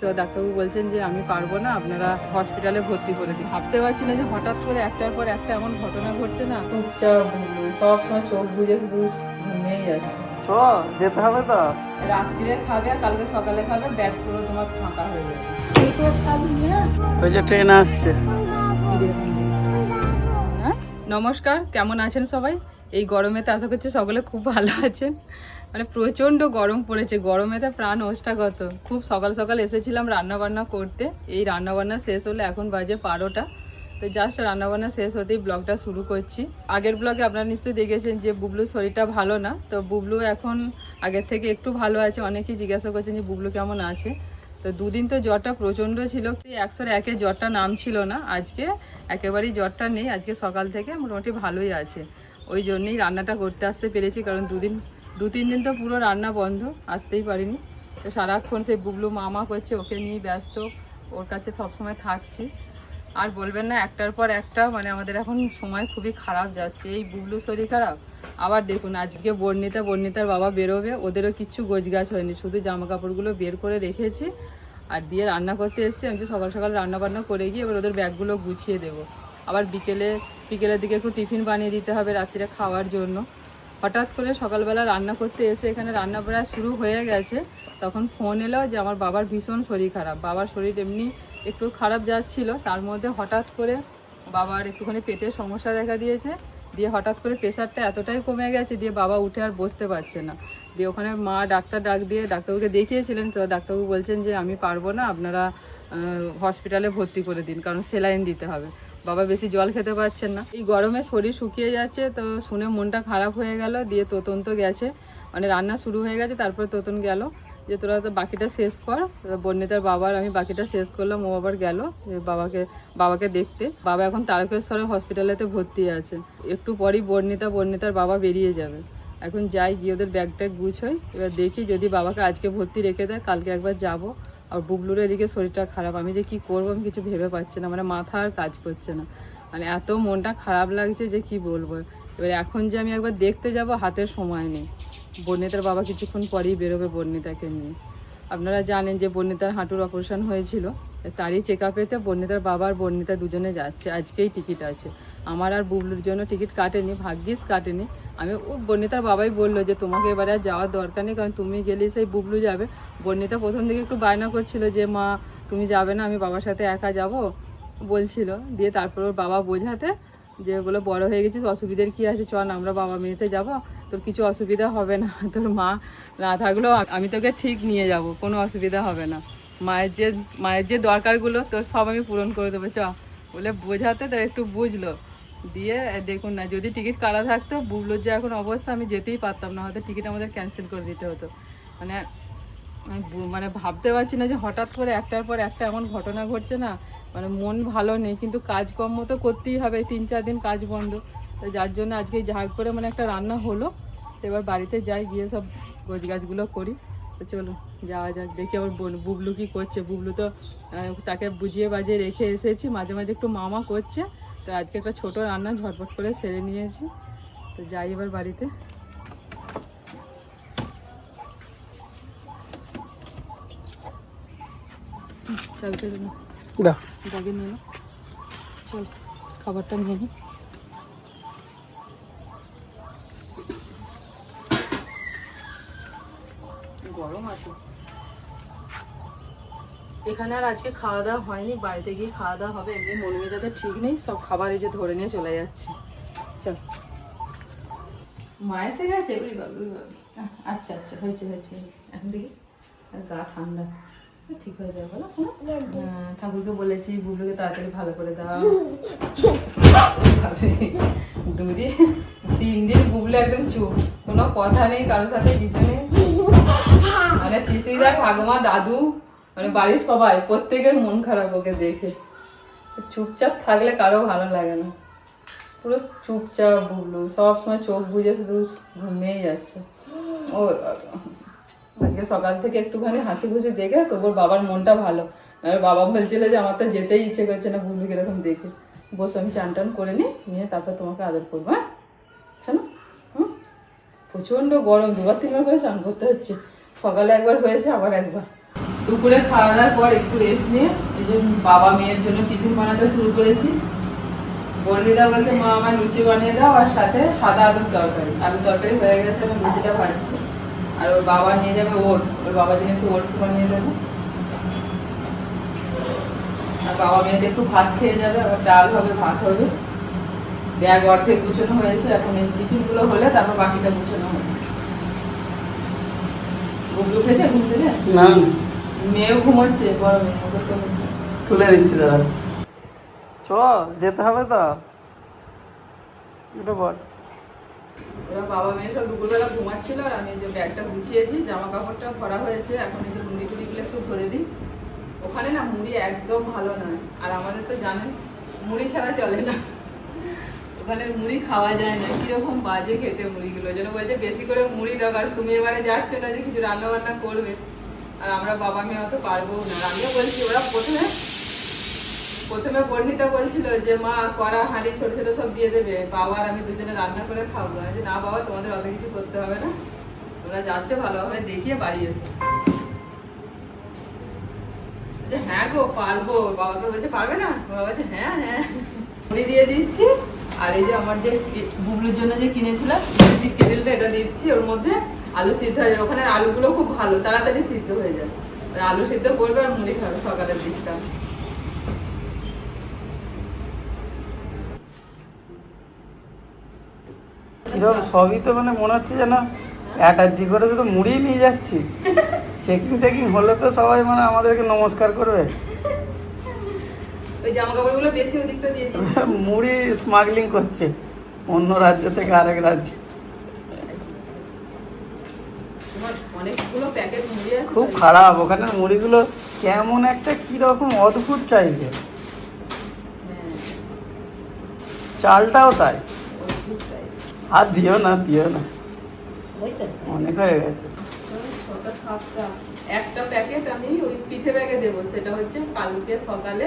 তো ডাক্তারবাবু বলছেন যে আমি পারবো না, আপনারা হসপিটালে ভর্তি করে দিন। ভাবতে পারছি না যে হঠাৎ করে একটার পর একটা এমন ঘটনা ঘটছে না। চুপচাপ সব সময় চোখ বুঝে শুধু ঘুমিয়েই যাচ্ছে। যেতে হবে তো, রাত্রিরে খাবে আর কালকে সকালে খাবে, ব্যাগ পুরো তোমার ফাঁকা হয়ে যাবে। ওই যে ট্রেন আসছে। হ্যাঁ, নমস্কার, কেমন আছেন সবাই? এই গরমেতে আশা করছি সকলে খুব ভালো আছেন। মানে প্রচণ্ড গরম পড়েছে, গরমেতে প্রাণ ওষ্ঠাগত। খুব সকাল সকাল এসেছিলাম রান্নাবান্না করতে। এই রান্নাবান্না শেষ হলে এখন বাজে 12টা। তো জাস্ট রান্নাবান্না শেষ হতেই ব্লগটা শুরু করছি। আগের ব্লগে আপনারা নিশ্চয়ই দেখেছেন যে বুবলুর শরীরটা ভালো না। তো বুবলু এখন আগের থেকে একটু ভালো আছে। অনেকেই জিজ্ঞাসা করছেন যে বুবলু কেমন আছে। তো দুদিন তো জ্বরটা প্রচণ্ড ছিল, 101-এ জ্বরটা নামছিল না। আজকে একেবারেই জ্বরটা নেই, আজকে সকাল থেকে মোটামুটি ভালোই আছে। ওই জন্যেই রান্নাটা করতে আসতে পেরেছি, কারণ দু-তিন দিন তো পুরো রান্না বন্ধ, আসতেই পারিনি। তো সারাক্ষণ সেই বুবলু মামা করছে, ওকে নিয়ে ব্যস্ত, ওর কাছে সবসময় থাকছি। আর বলবেন না, একটার পর একটা মানে আমাদের এখন সময় খুবই খারাপ যাচ্ছে। এই বুবলু শরীর খারাপ, আবার দেখুন আজকে বর্ণিতার বাবা বেরোবে, ওদেরও কিচ্ছু গোছগাছ হয়নি, শুধু জামা কাপড়গুলো বের করে রেখেছি আর দিয়ে রান্না করতে এসেছি। আমি সকাল সকাল রান্না বান্না করে গিয়ে এবার ওদের ব্যাগগুলো গুছিয়ে দেবো। আবার বিকেলের দিকে একটু টিফিন বানিয়ে দিতে হবে রাত্রিরে খাওয়ার জন্য। হঠাৎ করে সকালবেলা রান্না করতে এসে এখানে রান্না প্রায় শুরু হয়ে গেছে, তখন ফোন এলো যে আমার বাবার ভীষণ শরীর খারাপ। বাবার শরীর এমনি একটু খারাপ যাচ্ছিল, তার মধ্যে হঠাৎ করে বাবার একটুখানি পেটের সমস্যা দেখা দিয়েছে। দিয়ে হঠাৎ করে প্রেশারটা এতটাই কমে গেছে, দিয়ে বাবা উঠে আর বসতে পারছে না। দিয়ে ওখানে মা ডাক্তার ডাক দিয়ে ডাক্তারবাবুকে দেখিয়েছিলেন। তো ডাক্তারবাবু বলছেন যে আমি পারবো না, আপনারা হসপিটালে ভর্তি করে দিন, কারণ সেলাইন দিতে হবে। বাবা বেশি জল খেতে পারছেন না, এই গরমে শরীর শুকিয়ে যাচ্ছে। তো শুনে মনটা খারাপ হয়ে গেল। দিয়ে তোতন তো গেছে, মানে রান্না শুরু হয়ে গেছে, তারপরে তোতন গেল যে তোরা তো বাকিটা শেষ কর। বর্ণিতার বাবার আমি বাকিটা শেষ করলাম, ও আবার গেল বাবাকে দেখতে। বাবা এখন তারকেশ্বরের হসপিটালেতে ভর্তি আছে। একটু পরই বর্ণিতার বাবা বেরিয়ে যাবে। এখন যাই, গিয়ে ওদের ব্যাগ ট্যাগ গুছোই। এবার দেখি যদি বাবাকে আজকে ভর্তি রেখে দেয়, কালকে একবার যাব। আর বুবলুর এদিকে শরীরটা খারাপ, আমি যে কি করবো আমি কিছু ভেবে পাচ্ছি না, মানে মাথা আর কাজ করছে না। মানে এত মনটা খারাপ লাগছে যে কি বলবো। এবার এখন যে আমি একবার দেখতে যাব, হাতের সময় নেই। বর্ণিতার বাবা কিছুক্ষণ পরেই বেরোবে বর্ণিতাকে নিয়ে। আপনারা জানেন যে বর্ণিতার হাঁটুর অপারেশন হয়েছিল, তারই চেক আপেতে বর্ণিতার বাবা আর বর্ণিতা দুজনে যাচ্ছে। আজকেই টিকিট আছে। আমার আর বুবলুর জন্য টিকিট কাটেনি, ভাগ্যিস কাটেনি। বর্ণিতার বাবাই বললো যে তোমাকে এবারে আর যাওয়ার দরকার নেই, কারণ তুমি গেলে সেই বুবলু যাবে। বর্ণিতা প্রথম দিকে একটু বায়না করছিল যে মা তুমি যাবে না, আমি বাবার সাথে একা যাব বলছিল। দিয়ে তারপর ওর বাবা বোঝাতে যে বলে বড় হয়ে গেছিস, অসুবিধার কি আছে, চল না আমরা বাবা মেয়েতে যাব, তোর কিছু অসুবিধা হবে না। তোর মা না থাকলেও আমি তোকে ঠিক নিয়ে যাব, কোনো অসুবিধা হবে না। মায়ের যে দরকারগুলো তোর সব আমি পূরণ করে দেবো, চ বলে বোঝাতে। তো একটু বুঝলো। দিয়ে দেখুন না, যদি টিকিট কাটা থাকতো, বুবলুর যে এখন অবস্থা, আমি যেতেই পারতাম না, হয়তো টিকিট আমাদের ক্যান্সেল করে দিতে হতো। মানে ভাবতে পারছি না যে হঠাৎ করে একটার পর একটা এমন ঘটনা ঘটছে না। মানে মন ভালো নেই, কিন্তু কাজকর্ম তো করতেই হবে, 3-4 দিন কাজ বন্ধ। তো যার জন্য আজকে ঝাঁক করে মানে একটা রান্না হলো। তো এবার বাড়িতে যাই, গিয়ে সব গোছগাছগুলো করি। তো চলো যাওয়া যাক, দেখি আবার বুবলু কী করছে। বুবলু তো তাকে বুঝিয়ে বাজিয়ে রেখে এসেছি, মাঝে মাঝে একটু মামা করছে। তো আজকে একটা ছোট রান্না ঝটপট করে সেরে নিয়েছি। তো যাই এবার বাড়িতে। চাবিটা ব্যাগে নিয়ে চল, খাবারটা নিয়ে নিই। গরম আছে এখানে। আর আজকে খাওয়া দাওয়া হয়নি, বাড়িতে গিয়ে খাওয়া দাওয়া হবে। এমনি মন মেজাজের ঠিক নেই, সব খাবার এই যে ধরে নিয়ে চলে যাচ্ছে। চল, মা এসে গেছে। আচ্ছা আচ্ছা, হয়েছে হয়েছে, এখন দেখি গা ঠান্ডা, ঠিক হয়ে যাবে। বলো ঠাকুরকে বলেছি বুবলুকে তাড়াতাড়ি ভালো করে দাও। 3 দিন বুবলু একদম চুপ, কোনো কথা নেই কারোর সাথে, কিছু নেই। মানে পিসিদা, ঠাকুমা, দাদু, মানে বাড়ির সবাই প্রত্যেকের মন খারাপ ওকে দেখে। চুপচাপ থাকলে কারো ভালো লাগে না, পুরো চুপচাপ বুবলু সব সময় চোখ বুঝে শুধু ঘুমিয়েই যাচ্ছে। ও আজকে সকাল থেকে একটুখানি হাসি খুশি দেখে তোর বাবার মনটা ভালো। আর বাবা বলছিল যে আমার তো যেতেই ইচ্ছে করছে না বুবলু কিরকম দেখে। বসে আমি চান টান করে নিয়ে তারপর তোমাকে আদর করবো। হ্যাঁ শোনো, প্রচণ্ড গরম, 2-3 বার করে চান করতে হচ্ছে। সকালে একবার হয়েছে, আবার একবার। দুপুরে খাওয়া দাওয়ার পর একটু রেস্ট নিয়ে এই যে বাবা মেয়ের জন্য টিফিন বানাতে শুরু করেছি। বর্ণিদা বলছে মা আমার লুচি বানিয়ে দাও আর সাথে সাদা আলুর তরকারি হয়ে গেছে, আমি লুচিটা ভাজছি। আর ওর বাবা নিয়ে যাবে ওটস, ওর বাবার জন্য একটু ওটস বানিয়ে দেবো। আর বাবা মেয়েদের একটু ভাত খেয়ে যাবে, আবার ডাল হবে, ভাত হবে। ব্যাগ অর্ধেক গুছানো হয়েছে, এখন এই টিফিন গুলো হলে তারপর বাকিটা গুছানো হবে। গুবলু খেয়েছে ঘুম থেকে? না, মেয়েও ঘুমোচ্ছে, বড় মেয়ে ওকে তো তুলে দিচ্ছি দাদা। চ যেতে হবে তো, এটা বল। ওরা বাবা মেয়ে সব দুপুরবেলা ঘুমাচ্ছিল আর আমি যে ব্যাগটা গুছিয়েছি, জামা কাপড়টা ভরা হয়েছে। এখন এই যে মুড়ি টুড়িগুলো একটু ভরে দিই। ওখানে না মুড়ি একদম ভালো নয়, আর আমাদের তো জানেন মুড়ি ছাড়া চলে না, ওখানে মুড়ি খাওয়া যায় না, কিরকম বাজে খেতে মুড়িগুলো। যেন বলছে বেশি করে মুড়ি দরকার, তুমি এবারে যাচ্ছ না যে কিছু রান্না বান্না করবে, আর আমরা বাবা মেয়ে অত পারবো না। আর আমিও বলছি, ওরা প্রথমে বর্ণিতা বলছিল যে মা কড়া হাঁড়ি ছোট ছোট সব দিয়ে দেবে, বাবা আর আমি দুজনে রান্না করে খাবো। যে না বাবা, তোমাদের অত কিছু করতে হবে না, তোমরা যাচ্ছ ভালোভাবে দেখিয়ে বাড়ি এসে। হ্যাঁ গো পারবো, বাবাকে বলছে পারবে না, বাবা বলছে হ্যাঁ হ্যাঁ। মুড়ি দিয়ে দিচ্ছি, আর এই যে আমার যে বুবলুর জন্য যে কিনেছিলাম ইলেকট্রিক কেটেলটা, এটা দিচ্ছি। ওর মধ্যে আলু সিদ্ধ হয়ে যাবে, ওখানে আলুগুলো খুব ভালো তাড়াতাড়ি সিদ্ধ হয়ে যাবে। আলু সিদ্ধ করবে আর মুড়ি খাবে সকালের দিকটা। এরকম সবই তো মানে মনে হচ্ছে যেন অ্যাটাচি করে শুধু মুড়ি নিয়ে যাচ্ছি। চেকিং হলে তো সবাই মানে আমাদেরকে নমস্কার করবে। ওই জামা কাপড়গুলো বেশি ওদিকটা দিয়ে দিই। মুড়ি স্মাগলিং করছে অন্য রাজ্য থেকে আরেক রাজ্যে। অনেকগুলো প্যাকেট মুড়ি আছে, খুব খারাপ ওখানে মুড়িগুলো, কেমন একটা কিরকম অদ্ভুত টাইপের। চালটাও তাই। আর দিও না অনেক হয়ে গেছে। একটা প্যাকেট আমি ওই পিঠে ব্যাগে দেবো, সেটা হচ্ছে কালকে সকালে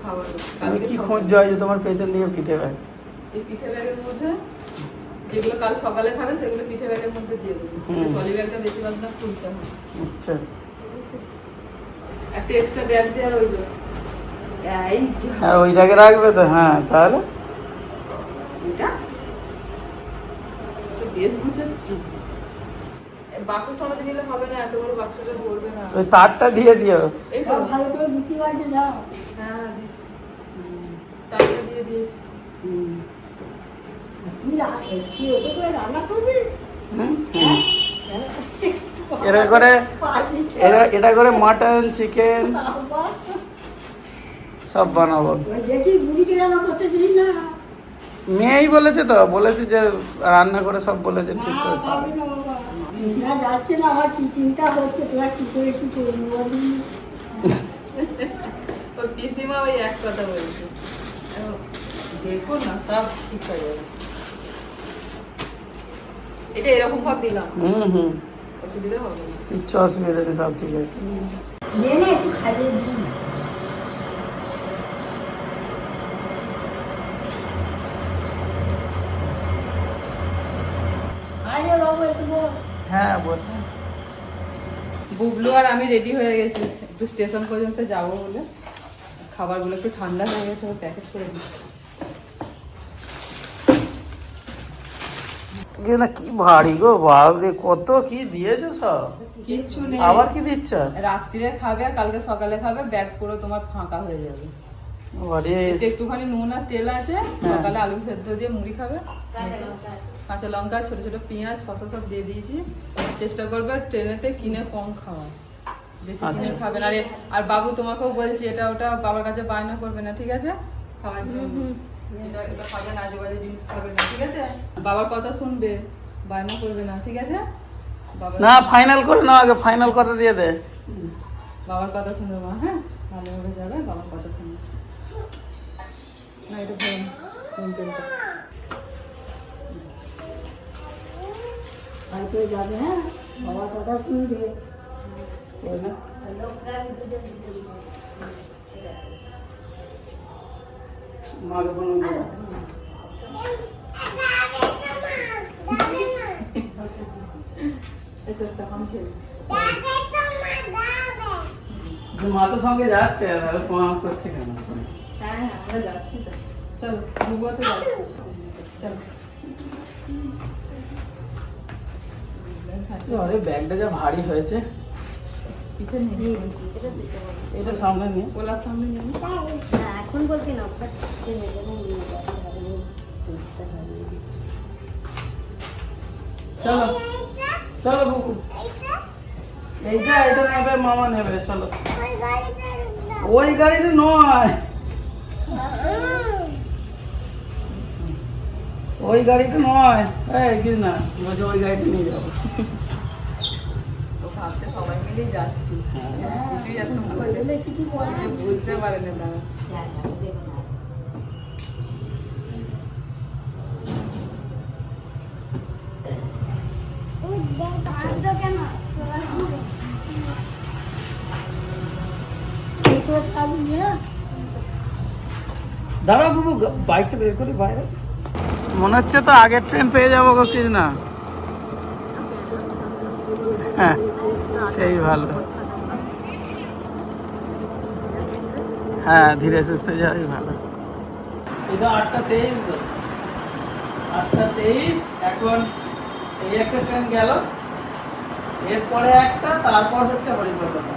খাওয়ার। তুমি কি খুঁজছো হয় যে তোমার পেছন দিকে পিঠে ব্যাগ? এই পিঠে ব্যাগের মধ্যে যেগুলো কাল সকালে খাবে সেগুলো পিঠে ব্যাগের মধ্যে দিয়ে দেবো। ট্রলি ব্যাগটা বেশিরভাগ না খুলতে হয়। আচ্ছা, একটা এক্সট্রা ব্যাগ দিয়ে আর ওই আর ওইটাকে রাখবে তো? হ্যাঁ, তাহলে এটা তো বেশ বুঝাচ্ছি। বাক্স সমাজে নিলে হবে না, এত বড় বাক্সটা ধরবে না। ওই তারটা দিয়ে দিও। এই তো ভালো করে লুচি বানিয়ে দাও। হ্যাঁ তারটা দিয়ে দিয়েছি। কি ওটা করে রান্না করবি? এটা করে মাটন চিকেন সব বানাবো। মেয়েই বলেছে তো, বলেছে যে রান্না করে সব বলেছে ঠিক করে খাবে। যাচ্ছে না, আমার কি চিন্তা হচ্ছে তোরা কি করে কি করবি। ওই পিসিমা ওই এক কথা বলছে, দেখুন না সব ঠিক হয়ে যাবে। এটা এরকম ভাব দিলাম, অসুবিধা হবে না, কিচ্ছু অসুবিধা নেই, সব ঠিক আছে। একটু খাইয়ে দিই। হ্যাঁ বলছি। বুবলু আর আমি রেডি হয়ে গেছি, একটু স্টেশন পর্যন্ত যাবো বলে। খাবারগুলো একটু ঠান্ডা হয়ে গেছে, প্যাকেট করে দিচ্ছি। কি ভারী গো বাবরে, কত কি দিয়েছো সব। কিচ্ছু নেই, আবার কি দিচ্ছ? রাত্রিরে খাবে আর কালকে সকালে খাবে, ব্যাগ পুরো তোমার ফাঁকা হয়ে যাবে। এতে একটুখানি নুন আর তেল আছে, সকালে আলু সেদ্ধ দিয়ে মুড়ি খাবে। কাঁচা লঙ্কা, ছোট ছোট পেঁয়াজ, শসা সব দিয়ে দিয়েছি। চেষ্টা করবে ট্রেনেতে কিনে কম খাওয়া, বেশি কিনে খাবে না। আর বাবু তোমাকেও বলছি, এটা ওটা বাবার কাছে বায়না করবে না, ঠিক আছে? খাওয়ার জন্য এটা খাবে না, আজে বাজে জিনিস খাবে না, ঠিক আছে? বাবার কথা শুনবে, বায়না করবে না, ঠিক আছে? না, ফাইনাল করে নাও আগে, ফাইনাল কথা দিয়ে দে। বাবার কথা শুনবে মা, হ্যাঁ ভালোভাবে যাবে, বাবার কথা শুনবে না। এটা ভালো না, তেলটা ভালো করে যাবে, হ্যাঁ বাবার কথা শুনবে। এটা তখন খেয়ে মা তো সঙ্গে যাচ্ছে, তাহলে প্রণাম করছে কেন? হ্যাঁ আমরা যাচ্ছি তো, চলো বুবুও তো যাচ্ছে, চলো। আরে ব্যাগটা যা ভারী হয়েছে। পিছনে নিয়ে এটা সামনে নিয়ে ওলার সামনে নিয়ে এখন বলতে না চলো চলো বুকু, এইটা নেবে, মামা নেবে, চলো। ওই গাড়িতে নয়, ওই গাড়িতে নয়। এই কিছু না, বলছে ওই গাড়িতে নিয়ে যাবো। তো ভাবতে সবাই মিলেই যাচ্ছি, কিছুই এখন কিছু বলে বুঝতে পারে না তারা। কেন দাঁড়াও বাবু, বাইকটা বের করি বাইরে। মনে হচ্ছে তো আগের ট্রেন পেয়ে যাবো গো কৃষ্ণা। হ্যাঁ সেই ভালো। হ্যাঁ ধীরে সুস্থে যাওয়াই ভালো। এটা 8:23 গো, 8:23। এখন এই একটা ট্রেন গেল, এরপরে একটা, তারপর হচ্ছে হরিকলকাতা।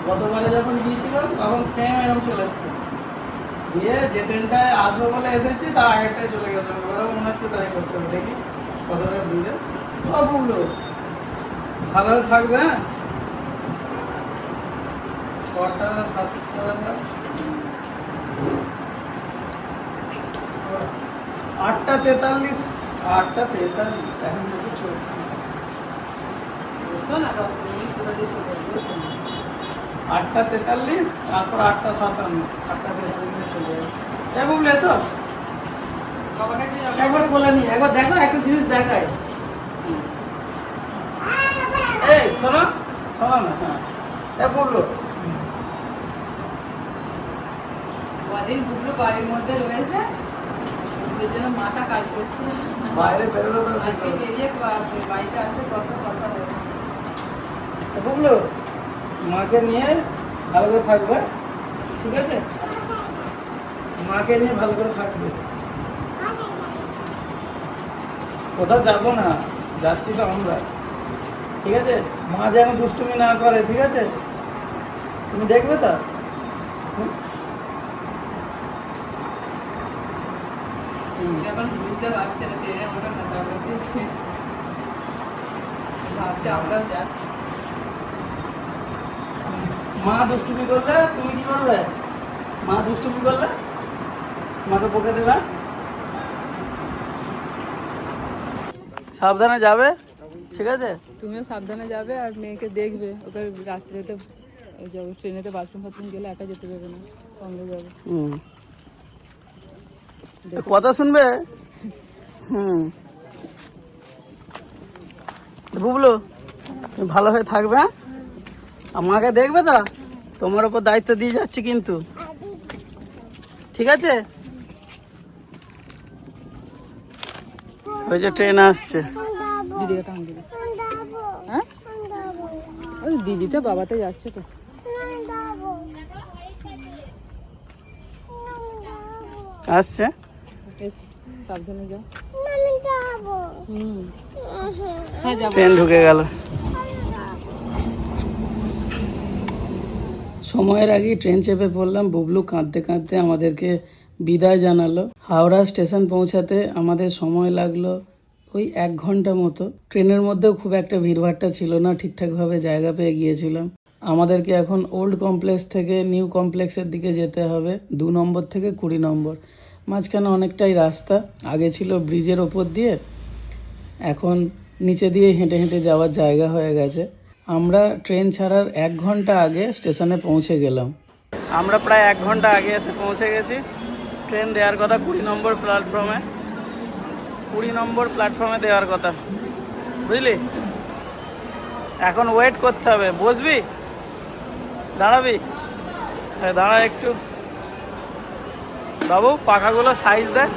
গতকালে যখন গিয়েছিলাম তখন সেম এরকম চলে এসছে, দিয়ে যে ট্রেনটায় আসবো বলে এসেছি তার আগেরটায় চলে গেছে। ওরাও মনে হচ্ছে তাই করতে হবে, দেখি কতটা দূরে। বুঝলো, ভালো থাকবে। হ্যাঁ 6টা 7টা 8:43, 8:43 এখন দেখি চলছে। শোন না 10 মিনিট পুরো দিয়ে চলে যাবে। 8:43, তারপর 8:57, 8:43 চলে যাবে। এই বুবলি এসো, বাবাকে যে একবার বলে নি, একবার দেখো একটা জিনিস দেখায়। এই শোনো, শোনো না। হ্যাঁ এ বললো কদিন বুবলু বাড়ির মধ্যে রয়েছে, ওদের জন্য মাথা কাজ করছে না। বাইরে বেরোলো আজকে বেরিয়ে বাড়িতে আসতে কত কথা হয়েছে। বুবলো, মাকে নিয়ে ভালো করে থাকবে, ঠিক আছে? মাকে নিয়ে ভালো করে থাকবে। কোথাও যাবো না, যাচ্ছি তো আমরা, ঠিক আছে? মা যেন দুষ্টুমি না করে, ঠিক আছে? তুমি দেখবে তো? এখন বুঝতে পারছে না, ট্রেনে ওঠা না তারপর ভাবছে আমরাও যাক। মা দুষ্টুমি করলে তুমি কি করবে? মা দুষ্টুমি করলে মাকে বকে দেবে। সাবধানে যাবে, ঠিক আছে? তুমিও সাবধানে যাবে আর মেয়েকে দেখবে, ওকে রাত্রিতে ট্রেনেতে বাথরুম ফাথরুম গেলে একা যেতে দেবে না, সঙ্গে যাবে। কথা শুনবে। বুবলু, তুমি ভালো হয়ে থাকবে, হ্যাঁ? আমাকে দেখবে তো, তোমার উপর দায়িত্ব দিয়ে যাচ্ছি কিন্তু, ঠিক আছে? ওই যে ট্রেন আসছে। দিদিকে টান দিবি। হ্যাঁ ওই দিদিটা বাবাতে যাচ্ছে তো। আসছে, সাবধানে যাও। হ্যাঁ যাবো। ট্রেন ঢুকে গেল। সময়ের আগেই ট্রেন চেপে পড়লাম। বুবলু কাঁদতে কাঁদতে আমাদেরকে বিদায় জানালো। হাওড়া স্টেশন পৌঁছাতে আমাদের সময় লাগলো ওই 1 ঘন্টা মতো। ট্রেনের মধ্যেও খুব একটা ভিড়ভাট্টা ছিল না, ঠিকঠাকভাবে জায়গা পেয়ে গিয়েছিলাম। আমাদেরকে এখন ওল্ড কমপ্লেক্স থেকে নিউ কমপ্লেক্সের দিকে যেতে হবে, 2 নম্বর থেকে 20 নম্বর। মাঝখানে অনেকটাই রাস্তা, আগে ছিল ব্রিজের ওপর দিয়ে, এখন নিচে দিয়ে হেঁটে হেঁটে যাওয়ার জায়গা হয়ে গেছে। আমরা ট্রেন ছাড়ার 1 ঘন্টা আগে স্টেশনে পৌঁছে গেলাম। আমরা প্রায় 1 ঘন্টা আগে এসে পৌঁছে গেছি। ট্রেন দেওয়ার কথা 20 নম্বর প্ল্যাটফর্মে, 20 নম্বর প্ল্যাটফর্মে দেওয়ার কথা, বুঝলি? এখন ওয়েট করতে হবে। বসবি? দাঁড়াবি? দাঁড়া একটু বাবু, পাখাগুলো সাইজ দেয়।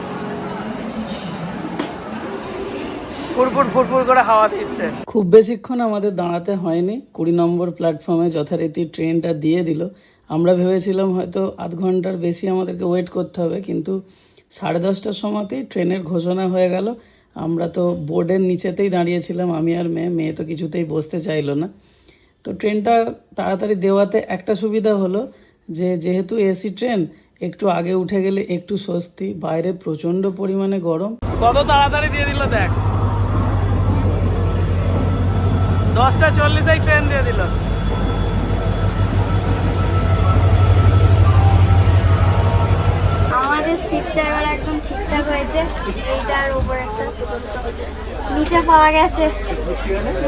ফুরফুর ফুরফুর করে হাওয়া দিচ্ছে। খুব বেশিক্ষণ আমাদের দাঁড়াতে হয়নি, 20 নম্বর প্ল্যাটফর্মে যথারীতি ট্রেনটা দিয়ে দিল। আমরা ভেবেছিলাম হয়তো আধ ঘন্টার বেশি আমাদেরকে ওয়েট করতে হবে, কিন্তু 10:30টার সময়তেই ট্রেনের ঘোষণা হয়ে গেল। আমরা তো বোর্ডের নিচেতেই দাঁড়িয়েছিলাম, আমি আর মেয়ে তো কিছুতেই বসতে চাইলো না। তো ট্রেনটা তাড়াতাড়ি দেওয়াতে একটা সুবিধা হলো যে যেহেতু এসি ট্রেন, একটু আগে উঠে গেলে একটু স্বস্তি। বাইরে প্রচণ্ড পরিমাণে গরম। কত তাড়াতাড়ি দিয়ে দিল দেখ, 10:40 ট্রেন দিয়ে দিল। আমাদের সিটটা এবার একদম ঠিকঠাক হয়েছে। এইটার উপর একটা নিচে পাওয়া গেছে,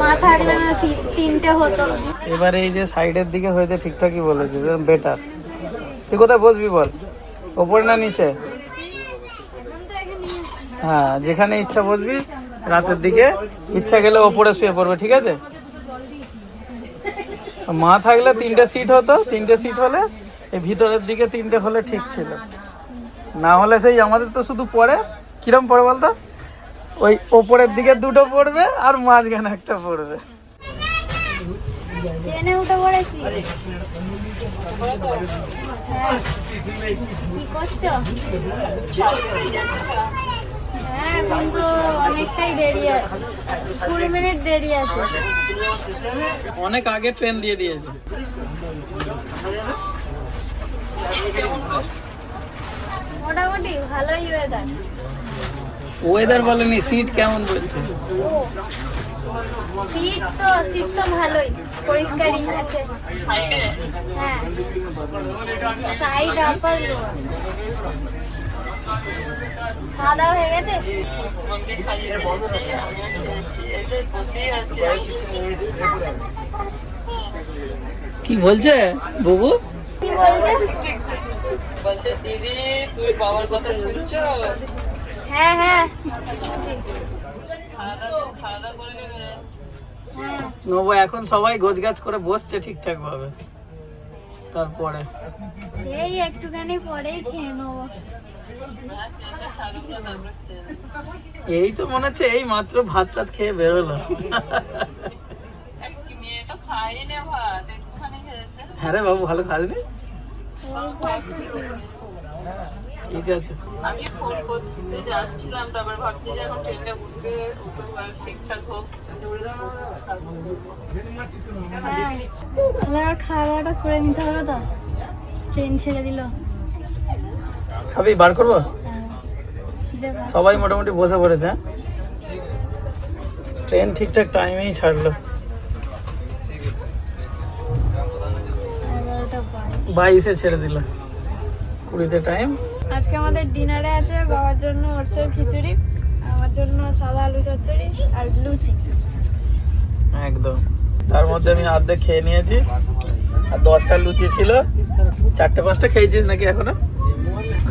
মা থাকলে না তিনটে হতো। এবার এই যে সাইডের দিকে হয়েছে ঠিকঠাকই বলেছে, বেটার। তুই কোথায় বসবি বল, ওপরে না নিচে? হ্যাঁ, যেখানে ইচ্ছা বসবি। রাতের দিকে ইচ্ছা গেলে ওপরে শুয়ে পড়বে, ঠিক আছে? মা থাকলে 3টে সিট হতো, 3টে সিট হলে এই ভিতরের দিকে 3টে হলে ঠিক ছিল। না হলে সেই আমাদের তো শুধু পড়ে কিরম পড়ে বলতো, ওই ওপরের দিকে 2টো পড়বে আর মাঝখানে একটা পড়বে। ট্রেনে উঠে পড়েছি। কি করছো? হ্যাঁ, কিন্তু অনেকটাই দেরি আছে, 20 মিনিট দেরি আছে। অনেক আগে ট্রেন দিয়ে দিয়েছে। মোটামুটি ভালোই ওয়েদার। ওয়েদার বলেনি, সিট কেমন বলছে? ও, সিট তো ভালোই, পরিষ্কারই আছে। হ্যাঁ, সাইড আপার লোয়ার। খাওয়া দাওয়া হয়ে গেছে? কি বলছে বাবু? কি বলছে? বলছে দিদি তুই বাবার কথা শুনছো? হ্যাঁ হ্যাঁ, নবো এখন সবাই গোছগাছ করে বসছে ঠিকঠাক ভাবে, তারপরে এই একটুখানি পরেই খেয়ে নেবো। এই তো মনে হচ্ছে এই মাত্র ভাত টাত খেয়ে বেরোলো। হ্যাঁ রে বাবু, ভালো খাসনি? অল্প একটু ছিল। ঠিক আছে। আমি ফোন করতে যাচ্ছিলাম, তারপর ভাবছি যে এখন ট্রেনটা উঠবে, ঠিকঠাক হোক। হ্যাঁ, তাহলে আর খাওয়া দাওয়াটা করে নিতে হবে তো, ট্রেন ছেড়ে দিল। খাবি বার করবো? হ্যাঁ, খিদে পাচ্ছে। সবাই মোটামুটি বসে পড়েছে। ট্রেন ঠিকঠাক টাইমেই ছাড়লো, 22-এ ছেড়ে দিল, 20-তে টাইম। আজকে আমাদের ডিনারে আছে বাবার জন্য ওটসের খিচুড়ি, আমার জন্য সাদা আলু চচ্চড়ি আর লুচি। একদম, তার মধ্যে আমি অর্ধেক খেয়ে নিয়েছি, আর 10টা লুচি ছিল। 4-5টা খেয়েছিস নাকি এখনো?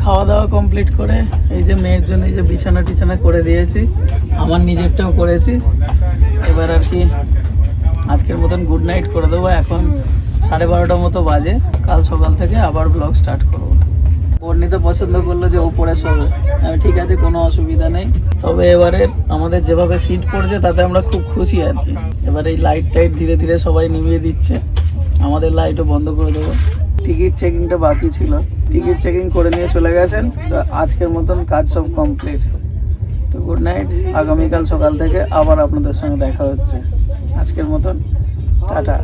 খাওয়া দাওয়া কমপ্লিট করে এই যে মেয়ের জন্য এই যে বিছানা টিছানা করে দিয়েছি, আমার নিজেরটাও করেছি। এবার আর কি আজকের মতন গুড নাইট করে দেবো। এখন 12:30 মতো বাজে, কাল সকাল থেকে আবার ব্লগ স্টার্ট করবো। বর্ণিতা পছন্দ করলো যে ওপরে শোবে, ঠিক আছে কোনো অসুবিধা নেই। তবে এবারে আমাদের যেভাবে সিট পড়ছে তাতে আমরা খুব খুশি আর কি। এবার এই লাইট টাইট ধীরে ধীরে সবাই নিভিয়ে দিচ্ছে, আমাদের লাইটও বন্ধ করে দেবো। টিকিট চেকিংটা বাকি ছিল, টিকিট চেকিং করে নিয়ে চলে গেছেন। তো আজকের মতন কাজ সব কমপ্লিট। তো গুড নাইট, আগামীকাল সকাল থেকে আবার আপনাদের সঙ্গে দেখা হচ্ছে। আজকের মতন টাটা।